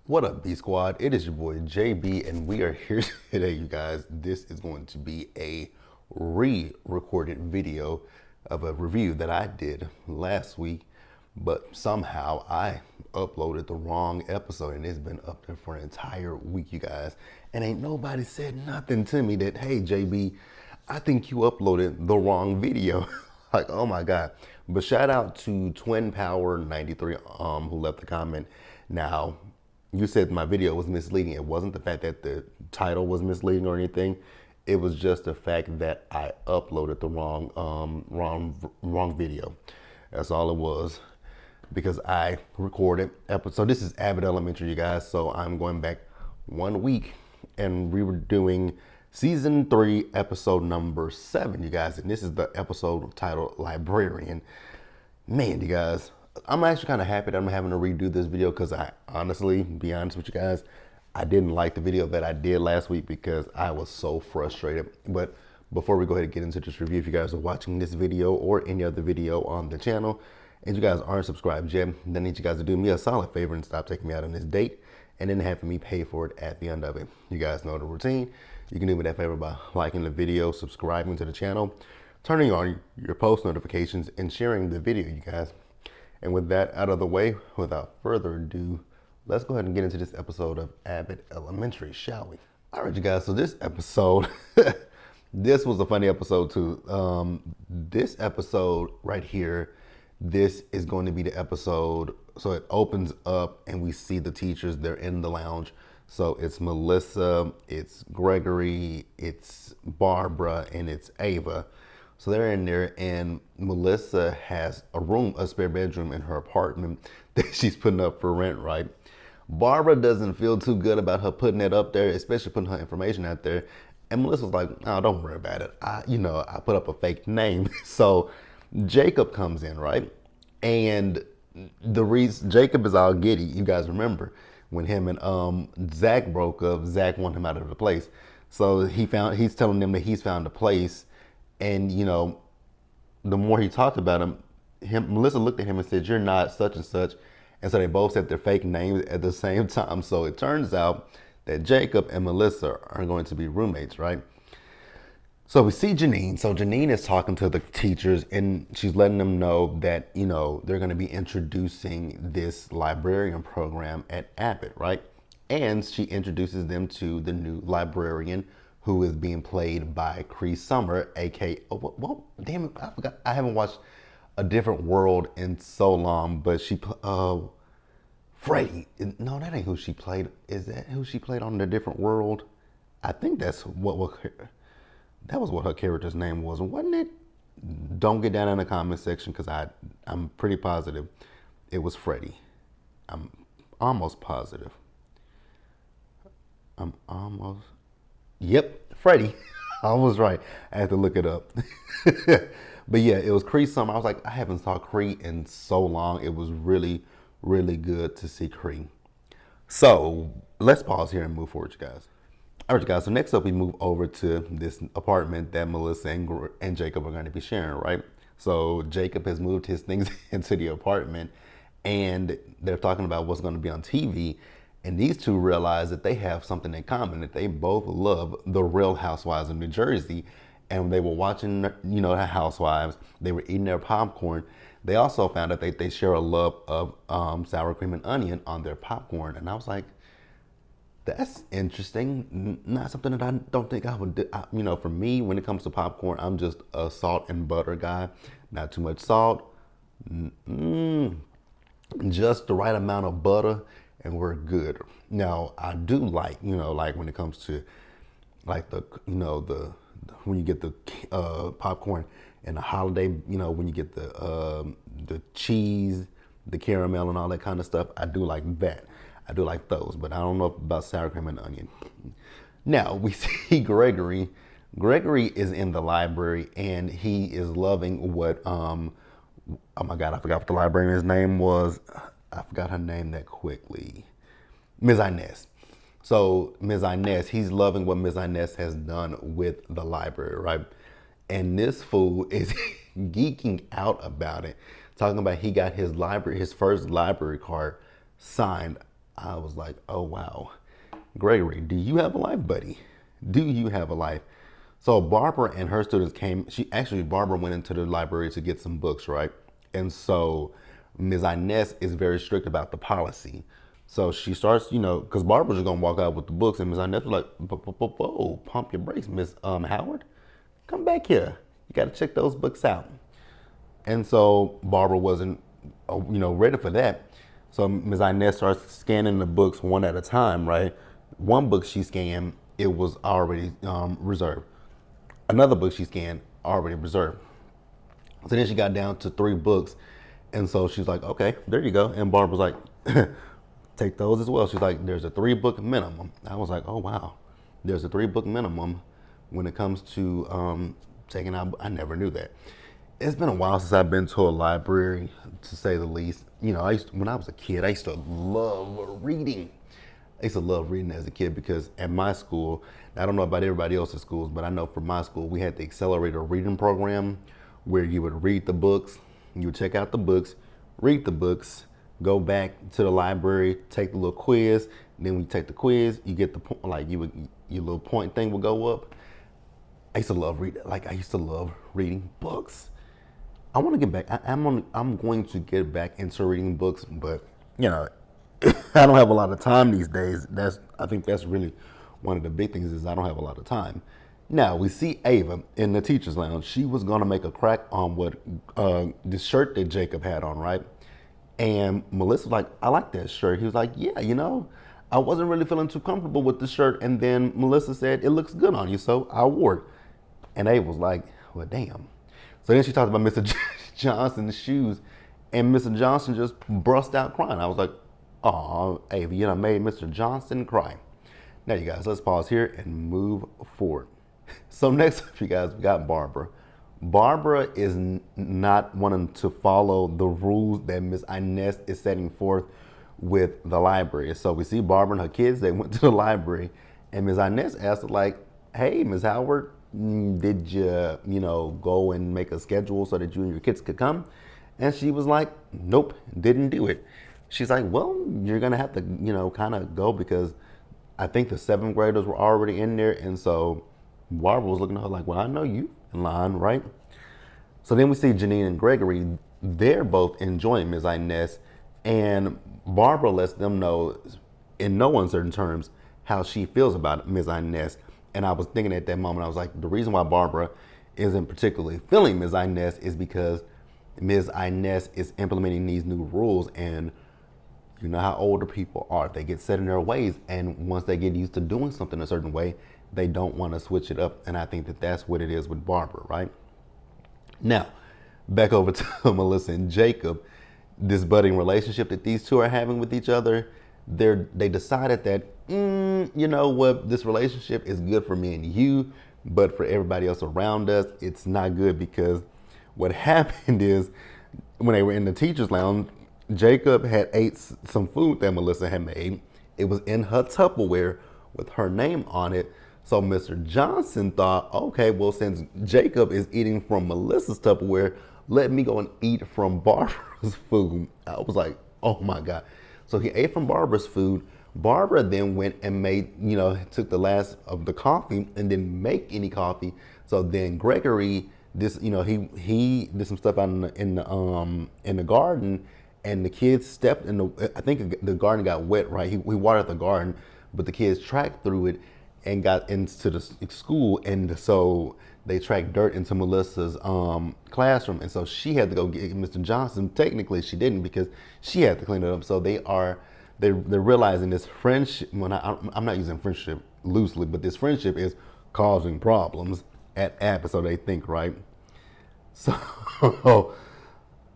What up, B Squad? It is your boy JB, and we are here today, you guys. This is going to be a re-recorded video of a review that I did last week, but somehow I uploaded the wrong episode, and it's been up there for an entire week, you guys. And ain't nobody said nothing to me that, hey, JB, I think you uploaded the wrong video. Like, oh my God. But shout out to Twin Power 93 who left the comment. Now, you said my video was misleading. It wasn't the fact that the title was misleading or anything. It was just the fact that I uploaded the wrong video. That's all it was, because I recorded episode. This is Abbott Elementary, you guys. So I'm going back 1 week, and we were doing season 3, episode number 7, you guys. And this is the episode titled Librarian. Man, you guys, I'm actually kind of happy that I'm having to redo this video, because I honestly, be honest with you guys, I didn't like the video that I did last week because I was so frustrated. But before we go ahead and get into this review, if you guys are watching this video or any other video on the channel and you guys aren't subscribed yet, then I need you guys to do me a solid favor and stop taking me out on this date and then having me pay for it at the end of it. You guys know the routine. You can do me that favor by liking the video, subscribing to the channel, turning on your post notifications, and sharing the video, you guys. And with that out of the way, without further ado, let's go ahead and get into this episode of Abbott Elementary, shall we? All right, you guys, so this episode, this was a funny episode too. This episode right here, this is going to be the episode, so it opens up and we see the teachers, they're in the lounge. So it's Melissa, it's Gregory, it's Barbara, and it's Ava. So they're in there, and Melissa has a spare bedroom in her apartment that she's putting up for rent, right? Barbara doesn't feel too good about her putting it up there, especially putting her information out there. And Melissa's like, oh, don't worry about it. I put up a fake name. So Jacob comes in, right? And the reason Jacob is all giddy, you guys remember when him and Zach broke up, Zach wanted him out of the place. So he's telling them that he's found a place. And, the more he talked about Melissa looked at him and said, you're not such and such. And so they both said their fake names at the same time. So it turns out that Jacob and Melissa are going to be roommates, right? So we see Janine. So Janine is talking to the teachers, and she's letting them know that, they're going to be introducing this librarian program at Abbott, right? And she introduces them to the new librarian, who is being played by Cree Summer, aka, damn it, I forgot. I haven't watched A Different World in so long, but Freddie. No, that ain't who she played. Is that who she played on A Different World? I think that was what her character's name was, wasn't it? Don't get down in the comment section, because I'm pretty positive it was Freddie. I'm almost positive. Yep, Freddie. I was right. I had to look it up. But yeah, it was Cree Summer. I was like, I haven't saw Cree in so long. It was really, really good to see Cree. So let's pause here and move forward, you guys. All right, you guys. So next up, we move over to this apartment that Melissa and Jacob are going to be sharing, right? So Jacob has moved his things into the apartment, and they're talking about what's going to be on TV. And these two realize that they have something in common, that they both love the Real Housewives of New Jersey. And they were watching, the Housewives. They were eating their popcorn. They also found out that they share a love of sour cream and onion on their popcorn. And I was like, that's interesting. Not something that I don't think I would do. For me, when it comes to popcorn, I'm just a salt and butter guy. Not too much salt. Just the right amount of butter, and we're good. Now, I do like, like when it comes to like when you get the popcorn and the holiday, when you get the cheese, the caramel and all that kind of stuff, I do like that. I do like those, but I don't know about sour cream and onion. Now, we see Gregory. Gregory is in the library, and he is loving what, oh my God, I forgot what the librarian's name was. I forgot her name that quickly. Ms. Inez. So Ms. Inez, he's loving what Ms. Inez has done with the library, right? And this fool is geeking out about it, talking about he got his first library card signed I was like, oh wow. Gregory, do you have a life, buddy? Do you have a life? So Barbara and her students came. Barbara went into the library to get some books, right? And so Ms. Inez is very strict about the policy. So she starts, because Barbara's just gonna walk out with the books, and Ms. Inez was like, whoa, pump your brakes, Miss Howard. Come back here. You got to check those books out. And so Barbara wasn't, ready for that. So Ms. Inez starts scanning the books one at a time, right? One book she scanned, it was already reserved. Another book she scanned, already reserved. So then she got down to 3 books. And so she's like, okay, there you go. And Barbara's like, take those as well. She's like, there's a 3-book minimum. I was like, oh, wow. There's a 3-book minimum when it comes to taking out. I never knew that. It's been a while since I've been to a library, to say the least. When I was a kid, I used to love reading. I used to love reading as a kid because at my school, I don't know about everybody else's schools, but I know for my school, we had the accelerated reading program where you would read the books, you would check out the books, read the books, go back to the library, take the little quiz. Then when you take the quiz, you get the point, your little point thing would go up. I used to love reading. I used to love reading books. I want to get back. I'm going to get back into reading books, but I don't have a lot of time these days. I think that's really one of the big things is I don't have a lot of time. Now we see Ava in the teacher's lounge. She was gonna make a crack on what this shirt that Jacob had on, right? And Melissa was like, I like that shirt. He was like, yeah, I wasn't really feeling too comfortable with the shirt. And then Melissa said, it looks good on you, so I wore it. And Ava was like, well, damn. So then she talked about Mr. Johnson's shoes, and Mr. Johnson just burst out crying. I was like, oh, Ava, you done made Mr. Johnson cry. Now, you guys, let's pause here and move forward. So next up, you guys, we got Barbara. Barbara is not wanting to follow the rules that Miss Inez is setting forth with the library. So we see Barbara and her kids, they went to the library, and Miss Inez asked her, like, hey, Miss Howard, did you, go and make a schedule so that you and your kids could come? And she was like, nope, didn't do it. She's like, well, you're going to have to, kind of go because I think the 7th graders were already in there. And so Barbara was looking at her like, well, I know you in line, right? So then we see Janine and Gregory. They're both enjoying Ms. Inez. And Barbara lets them know in no uncertain terms how she feels about Ms. Inez. And I was thinking at that moment, I was like, the reason why Barbara isn't particularly feeling Ms. Inez is because Ms. Inez is implementing these new rules. And you know how older people are. They get set in their ways. And once they get used to doing something a certain way, they don't want to switch it up. And I think that that's what it is with Barbara, right? Now, back over to Melissa and Jacob. This budding relationship that these two are having with each other, they decided that, you know what, this relationship is good for me and you, but for everybody else around us, it's not good because what happened is when they were in the teacher's lounge, Jacob had ate some food that Melissa had made. It was in her Tupperware with her name on it. So Mr. Johnson thought, okay, well, since Jacob is eating from Melissa's Tupperware, let me go and eat from Barbara's food. I was like, oh my God. So he ate from Barbara's food. Barbara then went and made, took the last of the coffee and didn't make any coffee. So then Gregory, he did some stuff out in the garden, and the kids stepped in I think the garden got wet, right? He watered the garden, but the kids tracked through it and got into the school, and so they tracked dirt into Melissa's classroom, and so she had to go get Mr. Johnson. Technically, she didn't because she had to clean it up. So they're realizing this friendship. I'm not using friendship loosely, but this friendship is causing problems at Abbott. So they think, right? So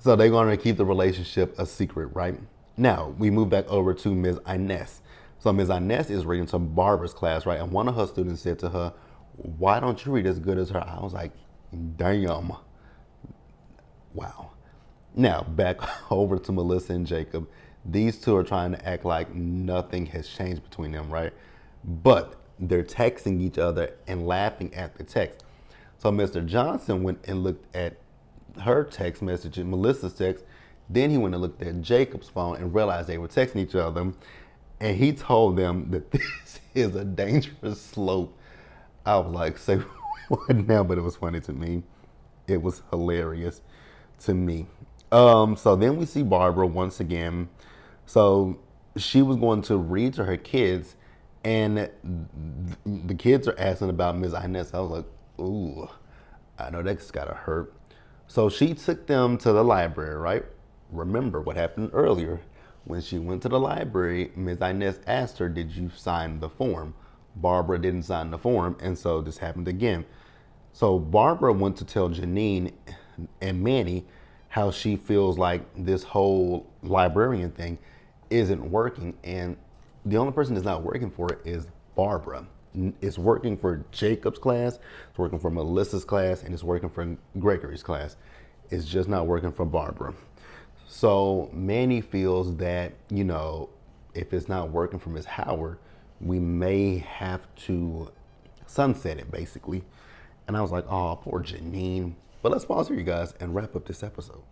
they're going to keep the relationship a secret, right? Now we move back over to Ms. Inez. So Ms. Inez is reading to Barbara's class, right? And one of her students said to her, why don't you read as good as her? I was like, damn. Wow. Now, back over to Melissa and Jacob. These two are trying to act like nothing has changed between them, right? But they're texting each other and laughing at the text. So Mr. Johnson went and looked at her text message, Melissa's text. Then he went and looked at Jacob's phone and realized they were texting each other. And he told them that this is a dangerous slope. I was like, say what now? But it was funny to me. It was hilarious to me. So then we see Barbara once again. So she was going to read to her kids, and the kids are asking about Ms. Inez. I was like, ooh, I know that's gotta hurt. So she took them to the library, right? Remember what happened earlier. When she went to the library, Ms. Inez asked her, did you sign the form? Barbara didn't sign the form, and so this happened again. So Barbara went to tell Janine and Manny how she feels like this whole librarian thing isn't working, and the only person that's not working for it is Barbara. It's working for Jacob's class, it's working for Melissa's class, and it's working for Gregory's class. It's just not working for Barbara. So Manny feels that, you know, if it's not working for Miss Howard, we may have to sunset it, basically. And I was like, oh, poor Janine. But let's pause here, you guys, and wrap up this episode.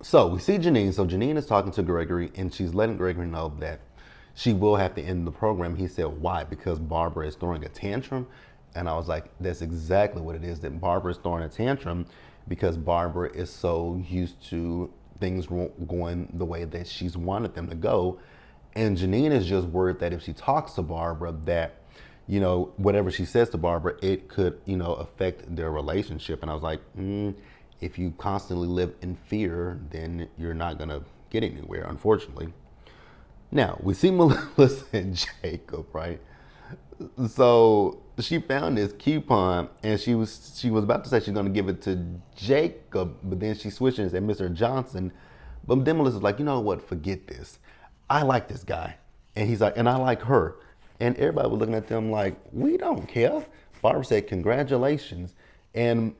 So we see Janine. So Janine is talking to Gregory, and she's letting Gregory know that she will have to end the program. He said, why? Because Barbara is throwing a tantrum. And I was like, that's exactly what it is, that Barbara is throwing a tantrum because Barbara is so used to things going the way that she's wanted them to go. And Janine is just worried that if she talks to Barbara, that, you know, whatever she says to Barbara, it could, you know, affect their relationship. And I was like, if you constantly live in fear, then you're not going to get anywhere, unfortunately. Now, we see Melissa and Jacob, right? So she found this coupon, and she was about to say she's going to give it to Jacob, but then she switched and said Mr. Johnson. But then Melissa's like, you know what? Forget this. I like this guy. And he's like, and I like her. And everybody was looking at them like, we don't care. Barbara said, congratulations. And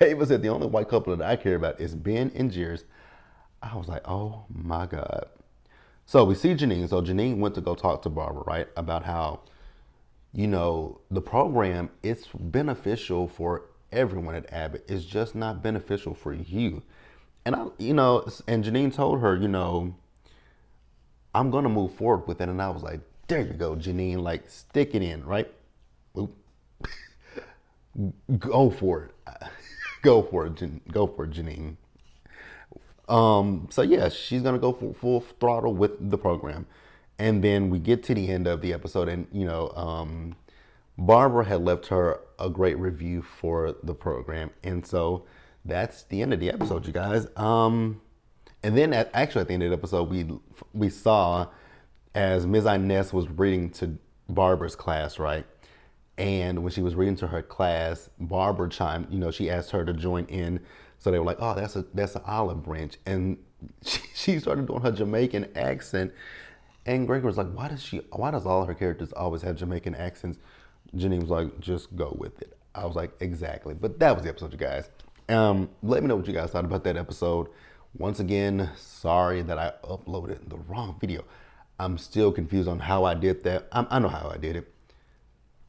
Ava said, the only white couple that I care about is Ben and Jerry. I was like, oh my God. So we see Janine. So Janine went to go talk to Barbara, right? About how, you know, the program, it's beneficial for everyone at Abbott. It's just not beneficial for you. And and Janine told her, you know, I'm going to move forward with it. And I was like, there you go, Janine, like stick it in, right? Oop. Go for it. Go for it, Janine. So yeah, she's gonna go full throttle with the program. And then we get to the end of the episode, and you know, Barbara had left her a great review for the program. And so that's the end of the episode, you guys. And then actually at the end of the episode, we saw as Ms. Inez was reading to Barbara's class, right? And when she was reading to her class, Barbara chimed, you know, she asked her to join in. So they were like, oh, that's an olive branch. And she started doing her Jamaican accent. And Greg was like, why does all her characters always have Jamaican accents? Janine was like, just go with it. I was like, exactly. But that was the episode, you guys. Let me know what you guys thought about that episode. Once again, sorry that I uploaded the wrong video. I'm still confused on how I did that. I know how I did it.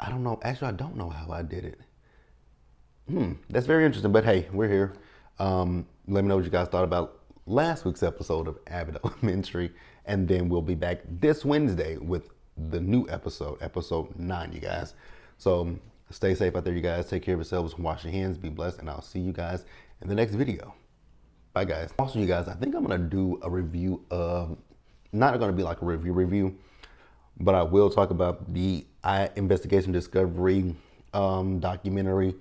I don't know. Actually, I don't know how I did it. That's very interesting. But hey, we're here. Let me know what you guys thought about last week's episode of Abbott Elementary. And then we'll be back this Wednesday with the new episode, episode 9, you guys. So stay safe out there, you guys. Take care of yourselves. Wash your hands. Be blessed. And I'll see you guys in the next video. Bye, guys. Also, you guys, I think I'm going to do a review of, not going to be like a review, but I will talk about the investigation discovery documentary,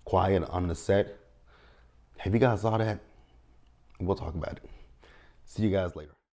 Quiet on the Set. Have you guys saw that? We'll talk about it. See you guys later.